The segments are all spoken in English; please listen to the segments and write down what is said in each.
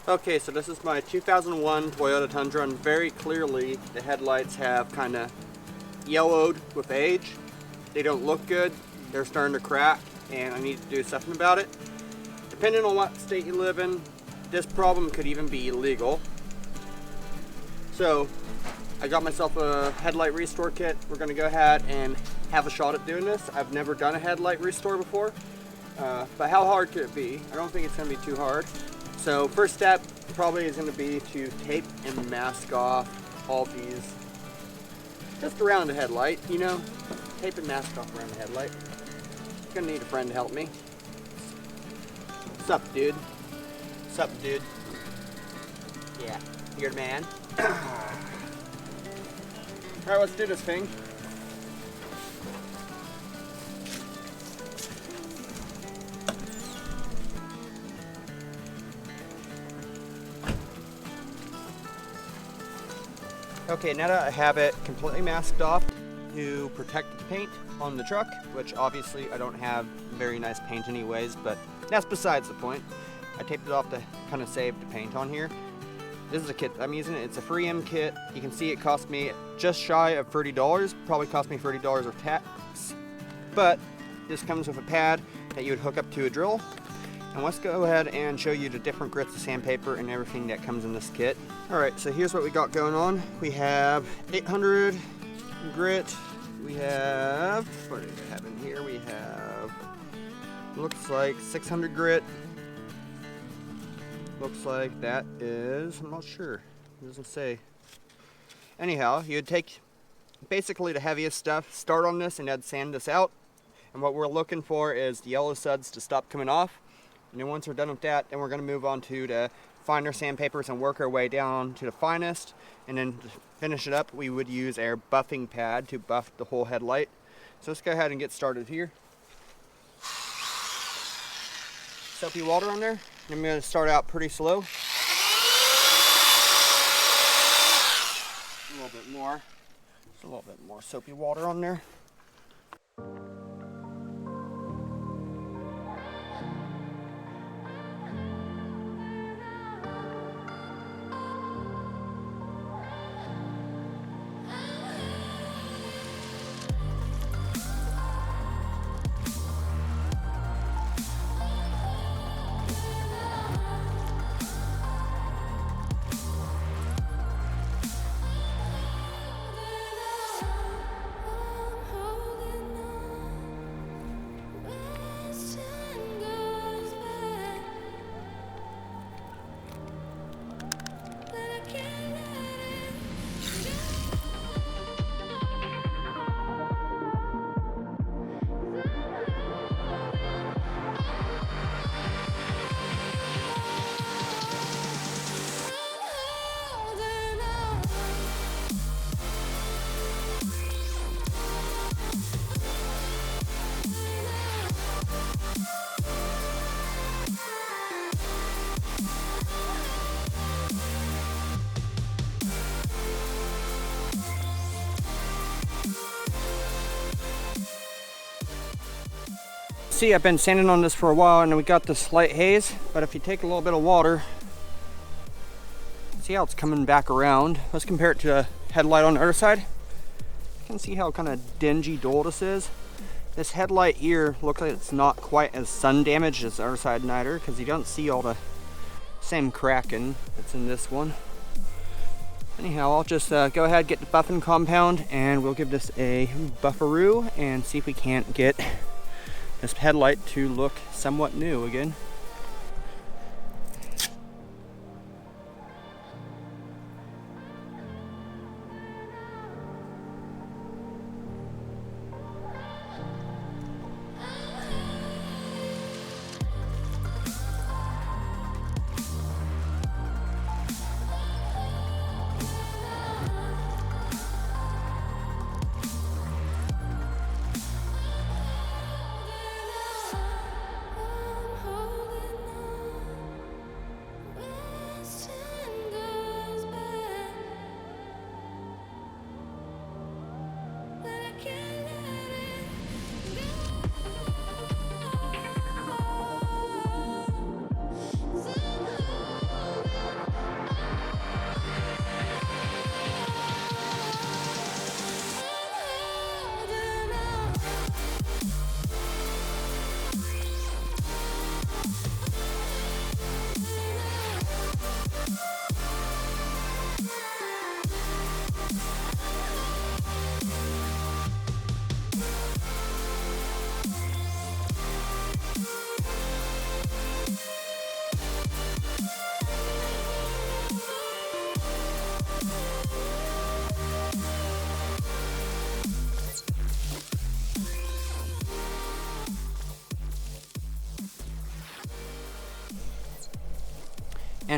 Okay, so this is my 2001 Toyota Tundra, and very clearly the headlights have kind of yellowed with age. They don't look good, they're starting to crack, and I need to do something about it. Depending on what state you live in, this problem could even be illegal. So I got myself a headlight restore kit. We're going to go ahead and have a shot at doing this. I've never done a headlight restore before, but how hard could it be? I don't think it's going to be too hard. So first step probably is going to be to tape and mask off all these, just around the headlight, you know, tape and mask off around the headlight. Gonna need a friend to help me. Sup, dude? Sup, dude? Yeah, you're the man. Alright, let's do this thing. Okay, now that I have it completely masked off to protect the paint on the truck, which obviously I don't have very nice paint anyways, but that's besides the point. I taped it off to kind of save the paint on here. This is a kit I'm using. It's a 3M kit. You can see it cost me just shy of $30. Probably cost me $30 with tax. But this comes with a pad that you would hook up to a drill. And let's go ahead and show you the different grits of sandpaper and everything that comes in this kit. Alright, so here's what we got going on. We have 800 grit. We have, what do we have in here? We have, looks like 600 grit. Looks like that is, I'm not sure, it doesn't say. Anyhow, you'd take basically the heaviest stuff, start on this, and then sand this out. And what we're looking for is the yellow suds to stop coming off. And then once we're done with that, then we're going to move on to the finer sandpapers and work our way down to the finest. And then to finish it up, we would use our buffing pad to buff the whole headlight. So let's go ahead and get started here. Soapy water on there. I'm going to start out pretty slow. A little bit more. Just a little bit more soapy water on there. See, I've been sanding on this for a while and we got this slight haze, but if you take a little bit of water, see how it's coming back around. Let's compare it to the headlight on the other side. You can see how kind of dingy dull this is. This headlight here looks like it's not quite as sun damaged as the other side neither, because you don't see all the same cracking that's in this one. Anyhow, I'll just go ahead, get the buffing compound, and we'll give this a bufferoo and see if we can't get this headlight to look somewhat new again.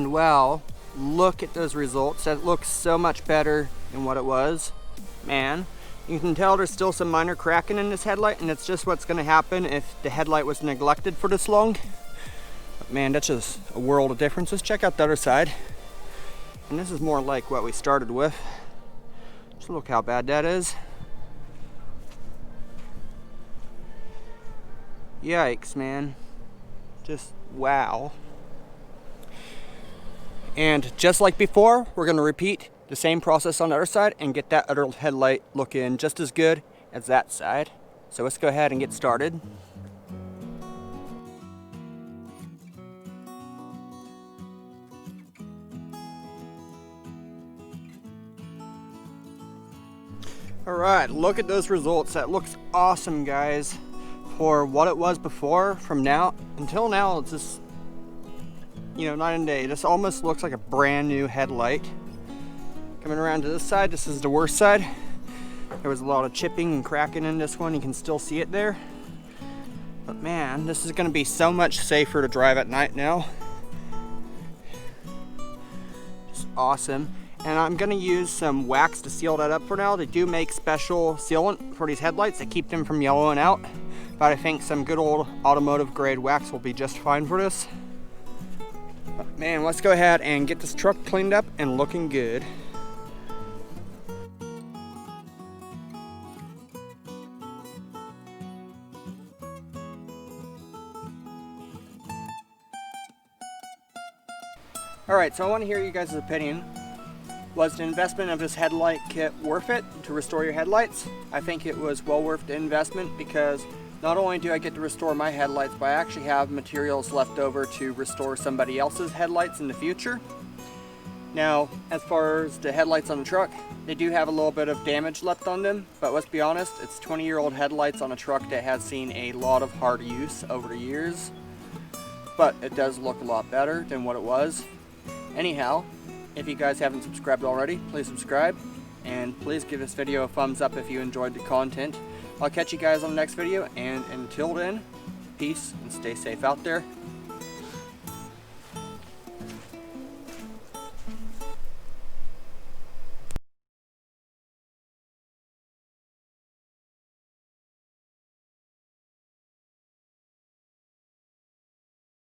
And wow, look at those results. That looks so much better than what it was. Man, you can tell there's still some minor cracking in this headlight, and it's just what's gonna happen if the headlight was neglected for this long. But man, that's just a world of difference. Let's check out the other side. And this is more like what we started with. Just look how bad that is. Yikes, man. Just wow. And just like before, we're gonna repeat the same process on the other side and get that other headlight looking just as good as that side. So let's go ahead and get started. All right, look at those results. That looks awesome, guys. For what it was before, from now until now, it's just, night and day. This almost looks like a brand new headlight. Coming around to this side, this is the worst side. There was a lot of chipping and cracking in this one. You can still see it there. But man, this is gonna be so much safer to drive at night now. Just awesome. And I'm gonna use some wax to seal that up for now. They do make special sealant for these headlights that keep them from yellowing out. But I think some good old automotive grade wax will be just fine for this. But man, let's go ahead and get this truck cleaned up and looking good. Alright, so I want to hear you guys' opinion. Was the investment of this headlight kit worth it to restore your headlights? I think it was well worth the investment because not only do I get to restore my headlights, but I actually have materials left over to restore somebody else's headlights in the future. Now, as far as the headlights on the truck, they do have a little bit of damage left on them, but let's be honest, it's 20-year-old headlights on a truck that has seen a lot of hard use over the years. But it does look a lot better than what it was. Anyhow, if you guys haven't subscribed already, please subscribe, and please give this video a thumbs up if you enjoyed the content. I'll catch you guys on the next video, and until then, peace and stay safe out there.